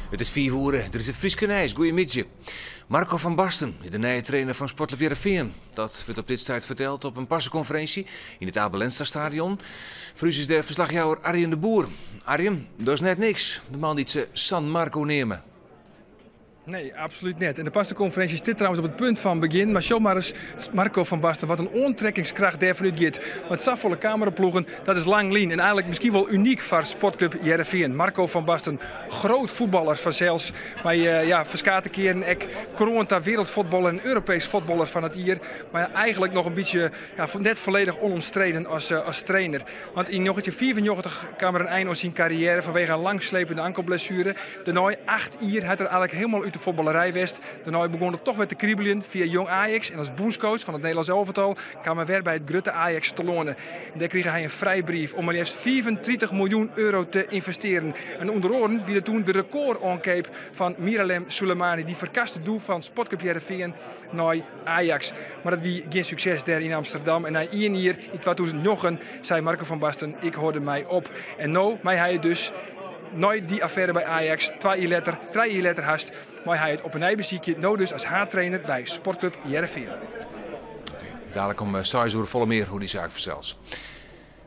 Het is 4 uur, er is het Fries Kenijs. Goeiemiddag. Marco van Basten, de nieuwe trainer van Sportclub Heerenveen. Dat werd op dit tijd verteld op een persconferentie in het Abel Enstra Stadion. Voor u is de verslagjouwer Arjen de Boer. Arjen, dat is net niks. De man die ze San Marco nemen. Nee, absoluut niet. En de persconferentie zit trouwens op het punt van begin. Maar show maar eens Marco van Basten, wat een onttrekkingskracht daar vanuit gaat. Want stafvolle cameraploegen, dat is lang lien. En eigenlijk misschien wel uniek voor Sportclub Heerenveen. Marco van Basten, groot voetballer vanzelfs. Maar verskate keren ook kroont wereldvoetballer en Europees voetballer van het hier. Maar eigenlijk nog een beetje net volledig onomstreden als trainer. Want in 1994 kwam er een eind aan zijn carrière vanwege een langslepende ankelblessure. Daarna 8 jaar had er eigenlijk helemaal uit de voetballerij west. Daarna begon het toch weer te kriebelen via Jong Ajax. En als bondscoach van het Nederlands elftal kwam hij weer bij het Grutte Ajax te lonen. En daar kreeg hij een vrijbrief om maar liefst 34 miljoen euro te investeren. En onder andere wie er toen de record aankeep van Miralem Soleimani. Die verkaste doel van Sportclub Heerenveen naar Ajax. Maar dat wie geen succes daar in Amsterdam. En na 1 jaar in 2009 zei Marco van Basten, ik hoorde mij op. En nou, mij hij dus nooit die affaire bij Ajax, 2 jaar later haast, maar hij het op een eibeziekje, nou dus als haartrainer bij Sportclub Heerenveen. Dadelijk om 6 uur volle meer hoe die zaak verzels.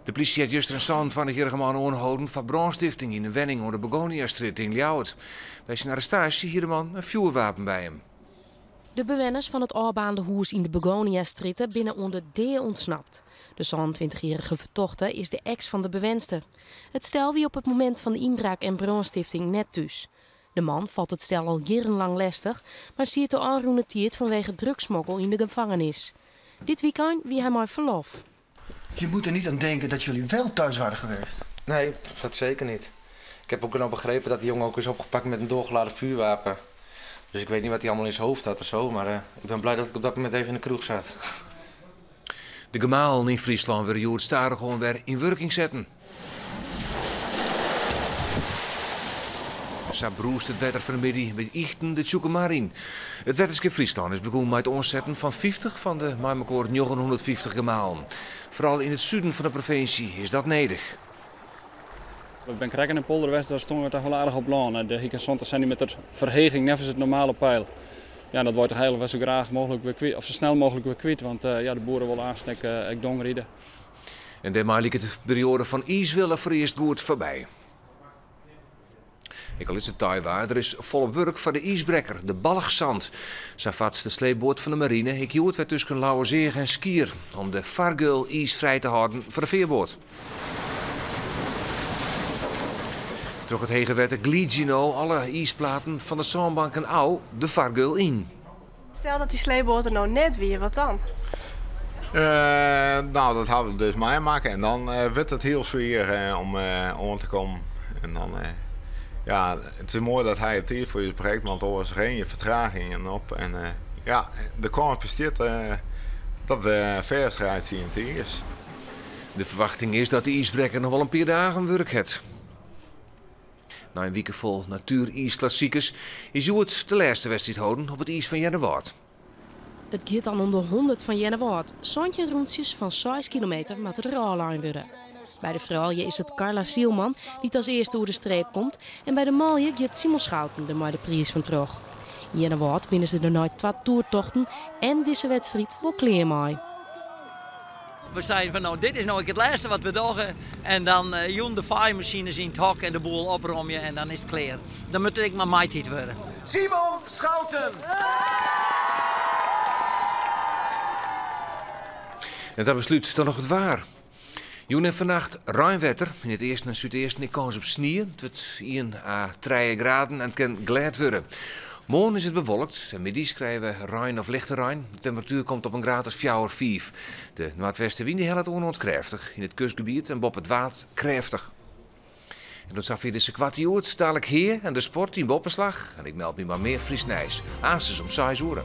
De politie heeft juist een 22-jarige man aangehouden van brandstichting in een wenning onder de Begonia-street in Ljouwert. Bij zijn arrestatie hier de man een vuurwapen bij hem. De bewoners van het aanbaande huis in de Begonia-street binnen onder D ontsnapt. De 22-jarige vertochte is de ex van de bewenster. Het stel wie op het moment van de inbraak en brandstichting net thuis. De man valt het stel al jarenlang lastig, maar ziet de aanroeneteerd vanwege drugsmokkel in de gevangenis. Dit weekend wie hij maar verlof. Je moet er niet aan denken dat jullie wel thuis waren geweest. Nee, dat zeker niet. Ik heb ook nog begrepen dat die jongen ook is opgepakt met een doorgeladen vuurwapen. Dus ik weet niet wat hij allemaal in zijn hoofd had of zo, maar ik ben blij dat ik op dat moment even in de kroeg zat. De gemaal in Friesland wil Joert Staren gewoon weer in werking zetten. Zo broest het wetter vanmiddag met ichten de Tjoekemarin. Het wetterske Friesland is begonnen met het omzetten van 50 van de Marmekoor 950 gemalen. Vooral in het zuiden van de provincie is dat nodig. Ik ben Krekken en Polderwest, daar stonden we toch wel aardig op land. De 120 centimeter verheging, net als het normale pijl. Ja, dat wordt de hele zo graag mogelijk weer kwijt, of zo snel mogelijk weer kwijt, want de boeren willen aanstek dongrieden. En daarmee liep het periode van ijswillen voor eerst goed voorbij. Ik al is het waar, er is volop werk voor de ijsbrekker, de Balgzand. Zo vat de sleepboot van de marine. Ik hield weer tussen Lauwerzeeg en Skier om de Vargul ijs vrij te houden voor de veerboot. Toch het hegenwette Gligino alle ijsplaten van de zandbank en Au de Vargul in. Stel dat die sleepboot er nou net weer, wat dan? Nou, dat hadden we dus meemaken en dan werd het heel zwaar om aan te komen. En dan, ja, het is mooi dat hij het hier voor je bereikt, want er was geen vertragingen op. En de kans bestaat dat de verstrijd zien is. De verwachting is dat de ijsbrekker nog wel een paar dagen werk heeft. Na een week vol natuur-ijsklassiekers is Joert de laatste wedstrijd houden op het ijs van Jennewaard. Het gaat dan om de 100 van Jennewaard. Zandje rondjes van 6 kilometer met de rawline worden. Bij de vrouwen is het Carla Sielman die als eerste over de streep komt. En bij de maalje gaat Simon Schouten de maar de prijs van terug. In Jennewaard binnen ze de nooit 2 toertochten en deze wedstrijd wel klaar mee. We zeiden van nou, dit is nou het laatste wat we doen. En dan joen de vaaimachines in het hok en de boel oprommen en dan is het klaar. Dan moet ik maar maaitijd worden. Simon Schouten! En dat besluit dan nog het waar. Joen en vannacht ruim wetter. In het eerste en zuidoosten kans op sneeuw. Het wordt 1 à 3 graden en het kan glad worden. Morgen is het bewolkt en middags krijgen we ruim of lichte ruim. De temperatuur komt op een graad als 4 of 5. De noordwestenwind die helpt onkrachtig. In het kustgebied en boven het water krachtig. En dat zag weer deze kwartier dadelijk hier en de sport in Boppenslag. En ik meld me maar meer Fries Nijs. Aanstes om 6 uur.